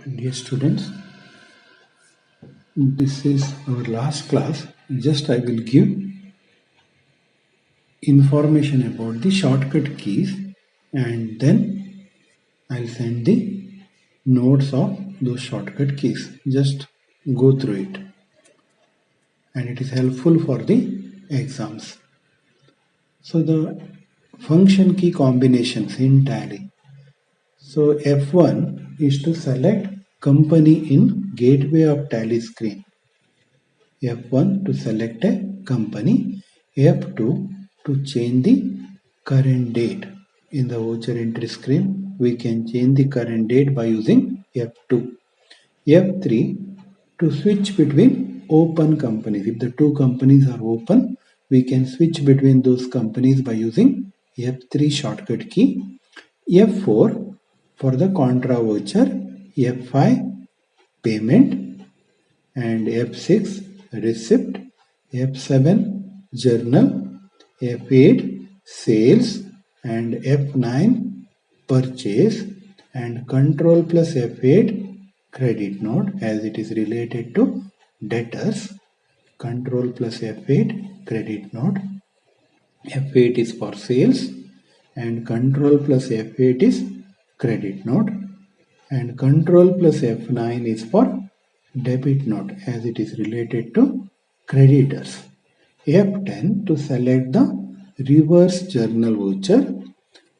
Dear students, this is our last class. Just I will give information about the shortcut keys and then I'll send the notes of those shortcut keys. Just go through it and it is helpful for the exams. So the function key combinations in Tally. So F1 is to select company in gateway of Tally screen. F1 to select a company, F2 to change the current date. In the voucher entry screen, we can change the current date by using F2. F3 to switch between open companies. If the two companies are open, we can switch between those companies by using F3 shortcut key. F4 for the contra voucher, F5 payment, and F6 receipt, F7 journal, F8 sales, and F9 purchase, and control plus F8 credit note as it is related to debtors. Control plus F8 credit note. F8 is for sales and control plus F8 is credit note, and control plus F9 is for debit note as it is related to creditors. F10 to select the reverse journal voucher,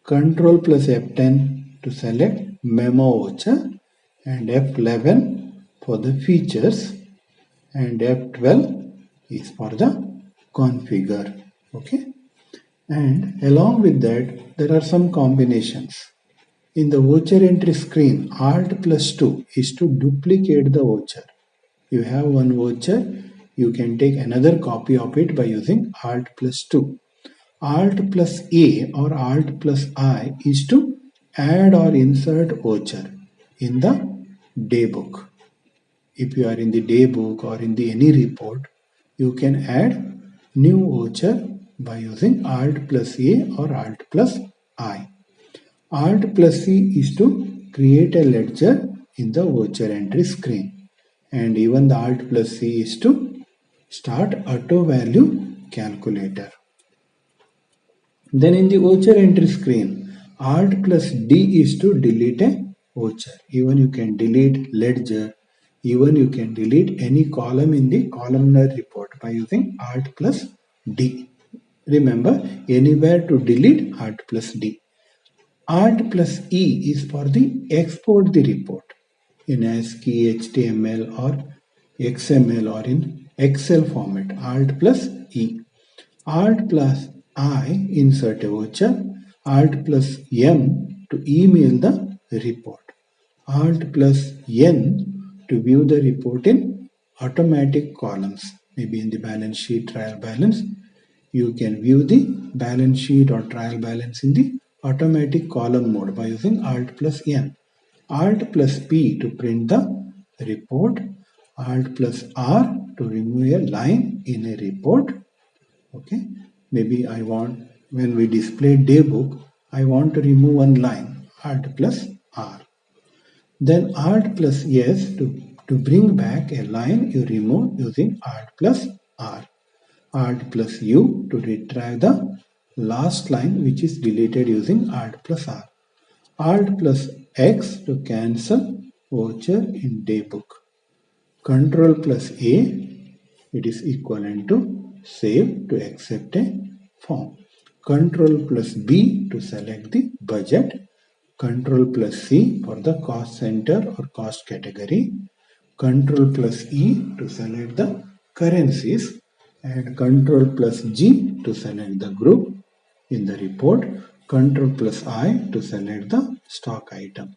control plus F10 to select memo voucher, and F11 for the features, and F12 is for the configure. Okay, and along with that there are some combinations. In the voucher entry screen, Alt plus 2 is to duplicate the voucher. You have one voucher, you can take another copy of it by using Alt plus 2. Alt plus A or Alt plus I is to add or insert voucher in the daybook. If you are in the daybook or in the any report, you can add new voucher by using Alt plus A or Alt plus I. Alt plus C is to create a ledger in the voucher entry screen, and even the Alt plus C is to start auto value calculator. Then in the voucher entry screen, Alt plus D is to delete a voucher. Even you can delete ledger, even you can delete any column in the columnar report by using Alt plus D. Remember, anywhere to delete Alt plus D. Alt plus E is for the export the report in ASCII, HTML or XML or in Excel format. Alt plus E. Alt plus I insert a voucher. Alt plus M to email the report. Alt plus N to view the report in automatic columns. Maybe in the balance sheet, trial balance. You can view the balance sheet or trial balance in the automatic column mode by using Alt plus N. Alt plus P to print the report. Alt plus R to remove a line in a report. Okay, maybe I want, when we display daybook, I want to remove one line. Alt plus R. Then Alt plus S to bring back a line you remove using Alt plus R. Alt plus U to retrieve the last line which is deleted using Alt plus R. Alt plus X to cancel voucher in daybook. Control plus A, it is equivalent to save to accept a form. Control plus B to select the budget. Control plus C for the cost center or cost category. Control plus E to select the currencies, and Control plus G to select the group in the report. Control plus I to select the stock item,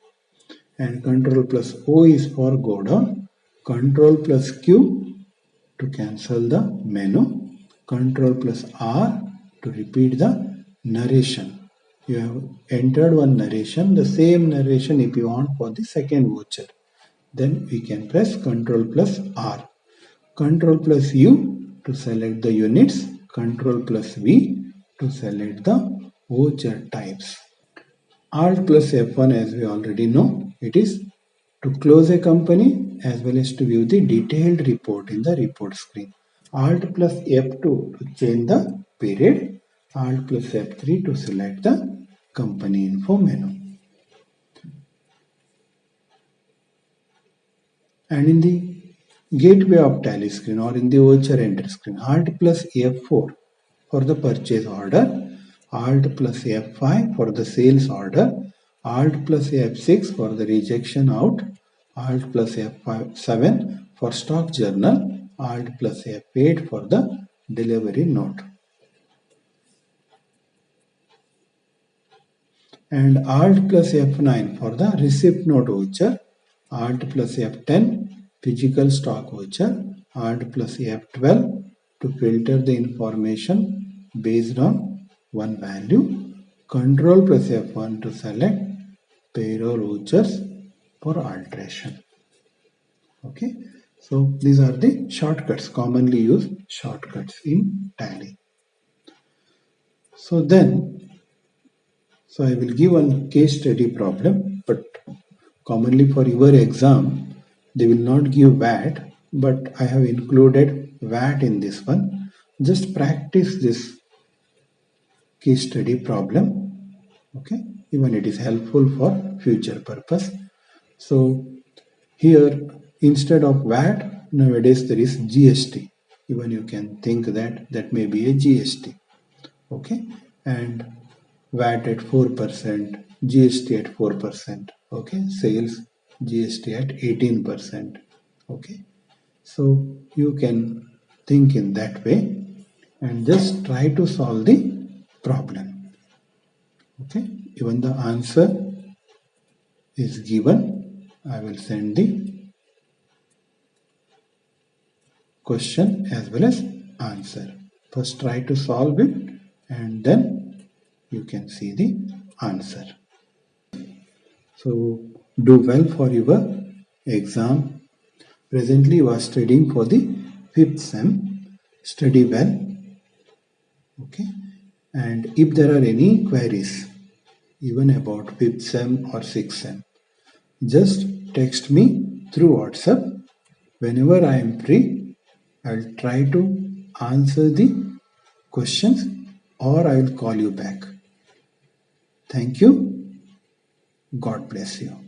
and Control plus O is for go down. Control plus Q to cancel the menu. Control plus R to repeat the narration. You have entered one narration, the same narration if you want for the second voucher. Then we can press Control plus R. Control plus U to select the units. Control plus V to select the voucher types. Alt plus F1, as we already know, it is to close a company as well as to view the detailed report in the report screen. Alt plus F2 to change the period. Alt plus F3 to select the company info menu. And in the gateway of tally screen or in the voucher entry screen, Alt plus F4 for the purchase order, Alt plus F5 for the sales order, Alt plus F6 for the rejection out, Alt plus F7 for stock journal, Alt plus F8 for the delivery note. And Alt plus F9 for the receipt note voucher, Alt plus F10 physical stock voucher, Alt plus F12 to filter the information based on one value, Control plus F1 to select payroll vouchers for alteration. Okay, so these are the shortcuts, commonly used shortcuts in Tally. So I will give one case study problem, but commonly for your exam, they will not give VAT, but I have included VAT in this one. Just practice this case study problem. Okay, even it is helpful for future purpose. So here, instead of VAT, nowadays there is GST. Even you can think that that may be a GST. Okay, and VAT at 4%, GST at 4%. Okay, sales GST at 18%. Okay, so you can think in that way and just try to solve the problem. Okay, even the answer is given. I will send the question as well as answer. First try to solve it and then you can see the answer. So do well for your exam. Presently you are studying for the 5th sem. Study well. Okay. And if there are any queries even about 5th sem or 6th sem, just text me through WhatsApp. Whenever I am free, I'll try to answer the questions or I will call you back. Thank you. God bless you.